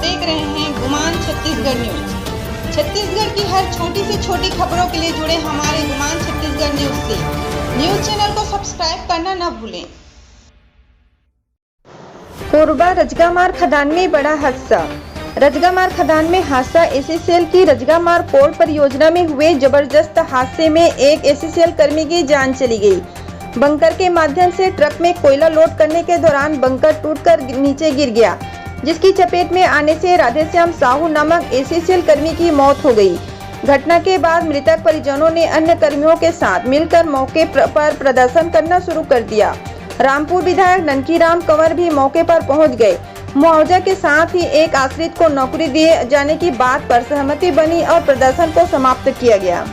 देख रहे हैं गुमान छत्तीसगढ़ न्यूज। छत्तीसगढ़ की हर छोटी से छोटी खबरों के लिए जुड़े हमारे गुमान छत्तीसगढ़ न्यूज से। न्यूज चैनल को सब्सक्राइब करना न भूलें। कोरबा रजगामार खदान में बड़ा हादसा। रजगामार खदान में हादसा। एसीसीएल की रजगामार कोल परियोजना में हुए जबरदस्त हादसे में एक एसीसीएल कर्मी की जान चली गई। बंकर के माध्यम से ट्रक में कोयला लोड करने के दौरान बंकर टूटकर नीचे गिर गया, जिसकी चपेट में आने से राधेश्याम साहू नामक एसीसीएल कर्मी की मौत हो गई। घटना के बाद मृतक परिजनों ने अन्य कर्मियों के साथ मिलकर मौके पर प्रदर्शन करना शुरू कर दिया। रामपुर विधायक ननकीराम कंवर भी मौके पर पहुंच गए। मुआवजा के साथ ही एक आश्रित को नौकरी दिए जाने की बात पर सहमति बनी और प्रदर्शन को समाप्त किया गया।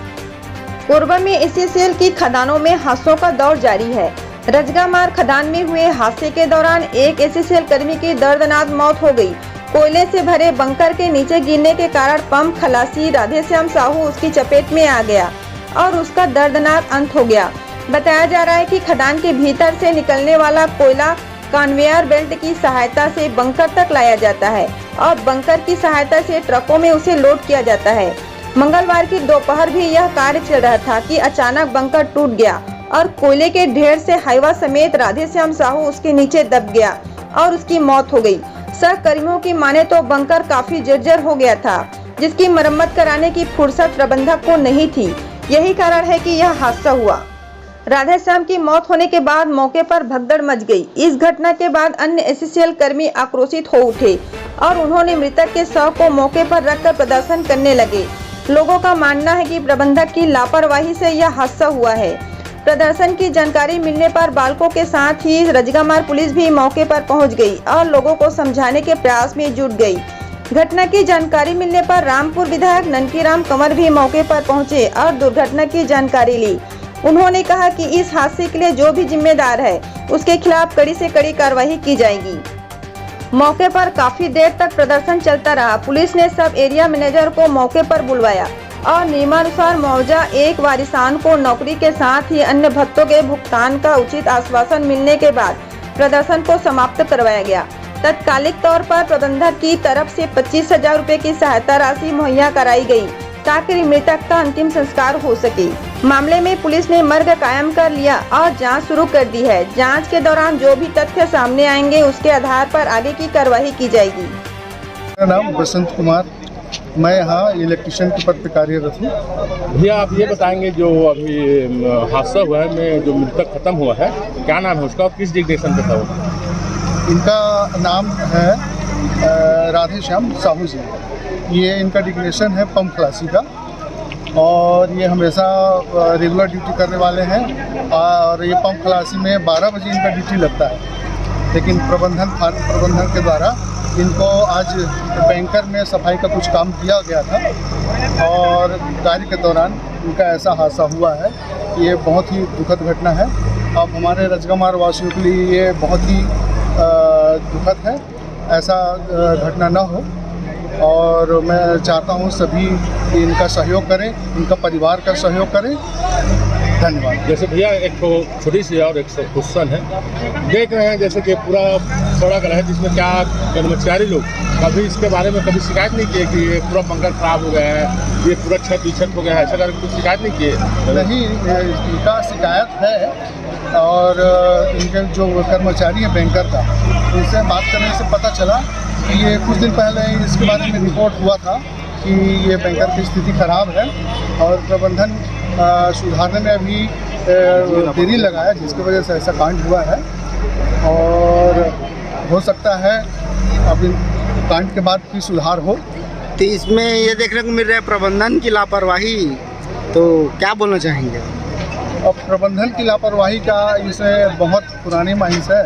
कोरबा में एसीसीएल की खदानों में हादसों का दौर जारी है। रजगामार खदान में हुए हादसे के दौरान एक एसीसीएल कर्मी की दर्दनाक मौत हो गई। कोयले से भरे बंकर के नीचे गिरने के कारण पंप खलासी राधेश्याम साहू उसकी चपेट में आ गया और उसका दर्दनाक अंत हो गया। बताया जा रहा है कि खदान के भीतर से निकलने वाला कोयला कन्वेयर बेल्ट की सहायता से बंकर तक लाया जाता है और बंकर की सहायता से ट्रकों में उसे लोड किया जाता है। मंगलवार की दोपहर भी यह कार्य चल रहा था कि अचानक बंकर टूट गया और कोयले के ढेर से हाईवा समेत राधेश्याम साहू उसके नीचे दब गया और उसकी मौत हो गई। सहकर्मियों की माने तो बंकर काफी जर्जर हो गया था, जिसकी मरम्मत कराने की फुर्सत प्रबंधक को नहीं थी। यही कारण है कि यह हादसा हुआ। राधेश्याम की मौत होने के बाद मौके पर भगदड़ मच गई। इस घटना के बाद अन्य एसीसीएल कर्मी आक्रोशित हो उठे और उन्होंने मृतक के शव को मौके पर रखकर प्रदर्शन करने लगे। लोगों का मानना है कि प्रबंधक की लापरवाही से यह हादसा हुआ है। प्रदर्शन की जानकारी मिलने पर बालकों के साथ ही रजगामार पुलिस भी मौके पर पहुंच गई और लोगों को समझाने के प्रयास में जुट गई। घटना की जानकारी मिलने पर रामपुर विधायक ननकीराम कंवर भी मौके पर पहुंचे और दुर्घटना की जानकारी ली। उन्होंने कहा कि इस हादसे के लिए जो भी जिम्मेदार है उसके खिलाफ कड़ी से कड़ी कार्रवाई की जाएगी। मौके पर काफी देर तक प्रदर्शन चलता रहा। पुलिस ने सब एरिया मैनेजर को मौके पर बुलवाया और नियमानुसार मुआवजा एक वारिसान को नौकरी के साथ ही अन्य भत्तों के भुगतान का उचित आश्वासन मिलने के बाद प्रदर्शन को समाप्त करवाया गया। तत्कालिक तौर पर प्रबंधक की तरफ से 25,000 रुपए की सहायता राशि मुहैया कराई गई ताकि मृतक का अंतिम संस्कार हो सके। मामले में पुलिस ने मर्ग कायम कर लिया और जांच शुरू कर दी है। जांच के दौरान जो भी तथ्य सामने आएंगे उसके आधार पर आगे की कार्रवाई की जाएगी। मेरा नाम बसंत कुमार, मैं यहाँ इलेक्ट्रिशियन के पद पर कार्यरत हूँ। भैया आप ये बताएंगे जो अभी हादसा हुआ है में जो मृतक खत्म हुआ है, क्या नाम है उसका और किस डिग्रेशन पे था वो? इनका नाम है राधेश्याम साहू जी। ये इनका डिग्रेशन है पंप खलासी का और ये हमेशा रेगुलर ड्यूटी करने वाले हैं और ये पंप खलासी में 12 बजे इनका ड्यूटी लगता है, लेकिन प्रबंधन के द्वारा इनको आज बैंकर में सफाई का कुछ काम दिया गया था और कार्य के दौरान इनका ऐसा हादसा हुआ है। ये बहुत ही दुखद घटना है। अब हमारे रजगामार वासियों के लिए ये बहुत ही दुखद है। ऐसा घटना न हो और मैं चाहता हूँ सभी इनका सहयोग करें, इनका परिवार का सहयोग करें। धन्यवाद। जैसे भैया एक तो छोटी सी और एक क्वेश्चन है, देख रहे हैं जैसे कि पूरा सड़क है जिसमें क्या कर्मचारी लोग कभी इसके बारे में कभी शिकायत नहीं किए कि ये पूरा बंकर खराब हो गया है, ये पूरा क्षत हो गया है, ऐसा करके कुछ शिकायत नहीं किए? नहीं, इनका शिकायत है और इनके जो कर्मचारी हैं बैंकर का, उनसे बात करने से पता चला कि ये कुछ दिन पहले इसके बारे में रिपोर्ट हुआ था कि ये बैंकर की स्थिति खराब है और प्रबंधन सुधारने में अभी देरी लगा है, जिसकी वजह से ऐसा कांड हुआ है और हो सकता है अब कांड के बाद भी सुधार हो। तो इसमें ये देखने को मिल रहा है प्रबंधन की लापरवाही, तो क्या बोलना चाहेंगे? अब प्रबंधन की लापरवाही का इसे बहुत पुरानी माहिश है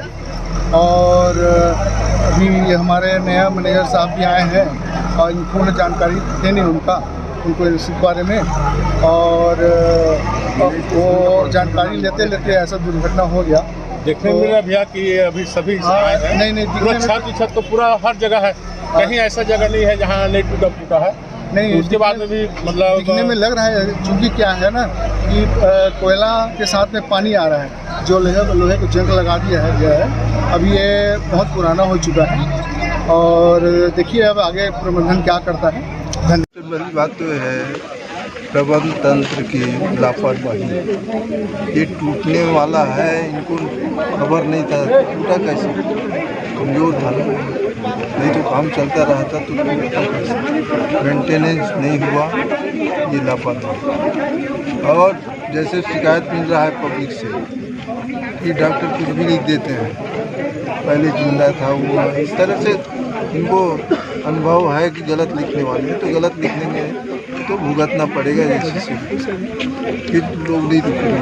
और अभी हमारे नया मैनेजर साहब भी आए हैं और पूर्ण जानकारी देनी उनको इस बारे में और वो जानकारी लेते लेते ऐसा दुर्घटना हो गया। देखने में मिल रहा है भैया कि अभी सभी नहीं पूरा छत तो पूरा हर जगह है, कहीं ऐसा जगह नहीं है जहाँ नहीं टूटा है। नहीं, उसके बाद में भी मतलब दिखने में लग रहा है, चूँकि क्या है ना कि कोयला के साथ में पानी आ रहा है जो लोहे को जंग लगा दिया है। अब ये बहुत पुराना हो चुका है और देखिए अब आगे प्रबंधन क्या करता है। धन्यवाद। सबसे बड़ी बात तो है प्रबंध तंत्र की लापरवाही। ये टूटने वाला है, इनको खबर नहीं था, टूटा कैसे, कमज़ोर था ना, नहीं तो काम चलता रहा था तो टूटा कैसे, मेंटेनेंस नहीं हुआ, ये लापरवाही। और जैसे शिकायत मिल रहा है पब्लिक से कि डॉक्टर कुछ भी लिख देते हैं, पहले जिंदा था वो, इस तरह से इनको अनुभव है कि गलत लिखने वाले हैं, तो गलत लिखने में तो भुगतना पड़ेगा जैसे फिर लोग नहीं लिखेंगे,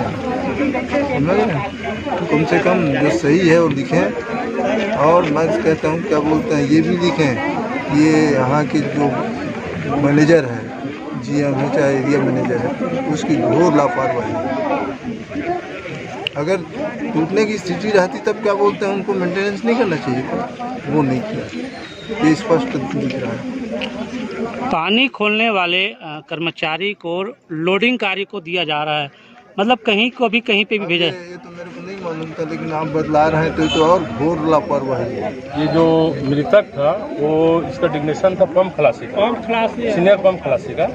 समझ रहे? तो कम से कम जो सही है वो लिखें। और मैं कहता हूँ क्या बोलते हैं, ये भी लिखें, ये यहाँ के जो मैनेजर है, GM है चाहे एरिया मैनेजर है, उसकी घोर लापरवाही है। अगर टूटने की स्थिति रहती तब क्या बोलते हैं, उनको मेंटेनेंस नहीं करना चाहिए था, वो नहीं किया, ये स्पष्ट दिख रहा है। पानी खोलने वाले कर्मचारी को लोडिंग कार्य को दिया जा रहा है, मतलब कहीं को भी कहीं पे भी भेजा। ये तो मेरे को नहीं मालूम था, लेकिन आप बदला रहे हैं तो और घोर लापरवाही है। ये जो मृतक था वो इसका डिग्नेशन था पंप खलासी का, सीनियर पंप खलासी का,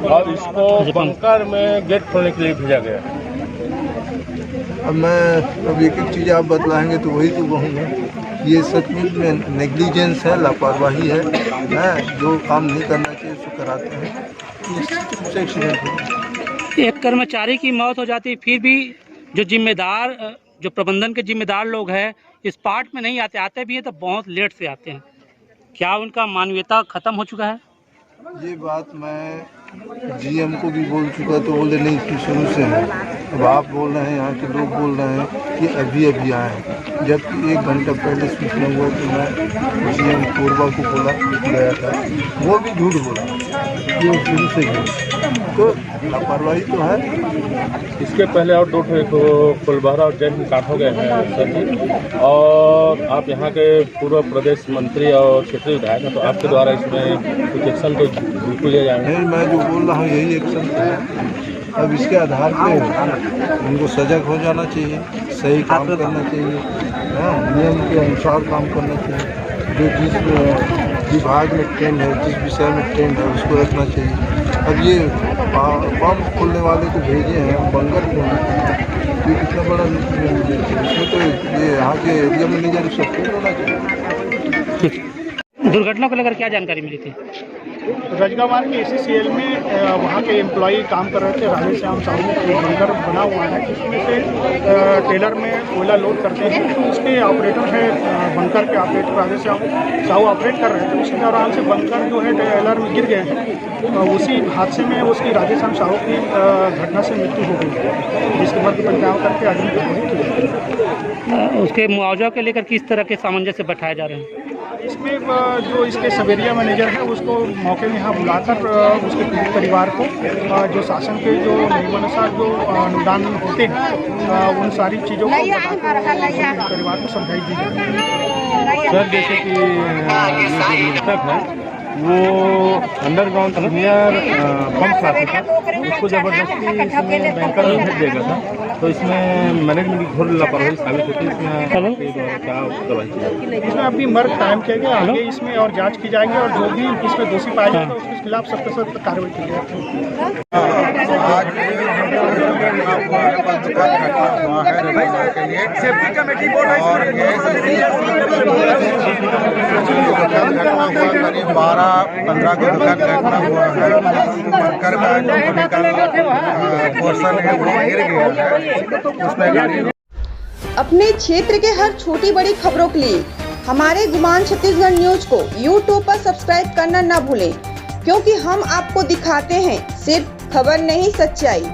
और इसको बंकर में गेट खोलने के लिए भेजा गया। अब मैं अब एक चीज़ आप बतलाएंगे तो वही तो कहूँगा, ये सचमुच में नेग्लिजेंस है, लापरवाही है, जो काम नहीं करना चाहिए उसको कराते हैं, इससे एक्सीडेंट हो। एक कर्मचारी की मौत हो जाती है, फिर भी जो जिम्मेदार, जो प्रबंधन के जिम्मेदार लोग हैं इस पार्ट में नहीं आते, आते भी हैं तो बहुत लेट से आते हैं। क्या उनका मानवीयता खत्म हो चुका है? ये बात मैं GM को भी बोल चुका, तो बोले नहीं इसकी शुरू से है। अब आप बोल रहे हैं, यहाँ के लोग बोल रहे हैं कि अभी अभी आए हैं, जबकि 1 घंटा पहले सूचना हुआ कि मैं GM कोरबा को बोला गया था, वो भी झूठ बोला, ये शुरू से ही। तो लापरवाही तो है। इसके पहले और 2 फुलबारा और जैन काट हो गए हैं सर जी, और आप यहाँ के पूर्व प्रदेश मंत्री और क्षेत्रीय विधायक हैं, तो आपके द्वारा इसमें कुछ एक्शन तो बिल्कुल लिया जाएगा। नहीं, मैं जो बोल रहा हूँ यही एक्शन है। अब इसके आधार पे उनको सजग हो जाना चाहिए, सही काम करना चाहिए, नियम के अनुसार काम करना चाहिए, जो जिस विभाग में ट्रेंड है, जिस विषय में ट्रेंड है उसको रखना चाहिए। अब ये पंप खोलने वाले को भेजे हैं बंकर खोलने, ये कितना बड़ा इसमें तो ये यहाँ के एरिया मैनेजर सब फेल होना चाहिए। दुर्घटना को लेकर क्या जानकारी मिली थी? रजगामार के ACCL में वहाँ के एम्प्लॉई काम कर रहे थे, राधे श्याम साहू, बंकर बना हुआ है जिसमें से टेलर में कोयला लोड करते हैं, तो उसके ऑपरेटर है, बंकर के ऑपरेटर राधे श्याम साहू ऑपरेट कर रहे थे। उसी दौरान से बंकर जो है टेलर में गिर गए हैं, उसी हादसे में उसकी राधे श्याम साहू की घटना से मृत्यु हो गई, जिसके बाद पंचायत करके आदमी उसके मुआवजा के लेकर किस तरह के सामंजस्य बैठाए जा रहे हैं? इसमें जो इसके सब एरिया मैनेजर है उसको मौके में यहाँ बुलाकर उसके पीड़ित परिवार को जो शासन के जो नियमानुसार जो अनुदान होते हैं उन सारी चीज़ों को परिवार को समझाई दी जाए। सर जैसे कि ये मृतक है वो अंडरग्राउंड सीनियर पंप खलासी था, उसको ज़बरदस्ती इसमें बैंकर में भेज दिया गया था, तो इसमें मैनेजमेंट की घोर लापरवाही साबित होती है। इसमें क्या कार्रवाई की जाएगी? इसमें अभी मर्ग कायम किया गया, आगे इसमें और जांच की जाएगी और जो भी इसमें दोषी पाया जाएगा उसके खिलाफ सख्त से सख्त कार्रवाई की जाएगी। सेफ्टी कमेटी बोर्ड करीब 12-15 के दुकान घटना हुआ है, बंकर का जो मेडिकल पोर्शन है वो गिर गया है, उसमें गाड़ी। अपने क्षेत्र के हर छोटी बड़ी खबरों के लिए हमारे गुमान छत्तीसगढ़ न्यूज को YouTube पर सब्सक्राइब करना न भूलें, क्योंकि हम आपको दिखाते हैं सिर्फ खबर नहीं, सच्चाई।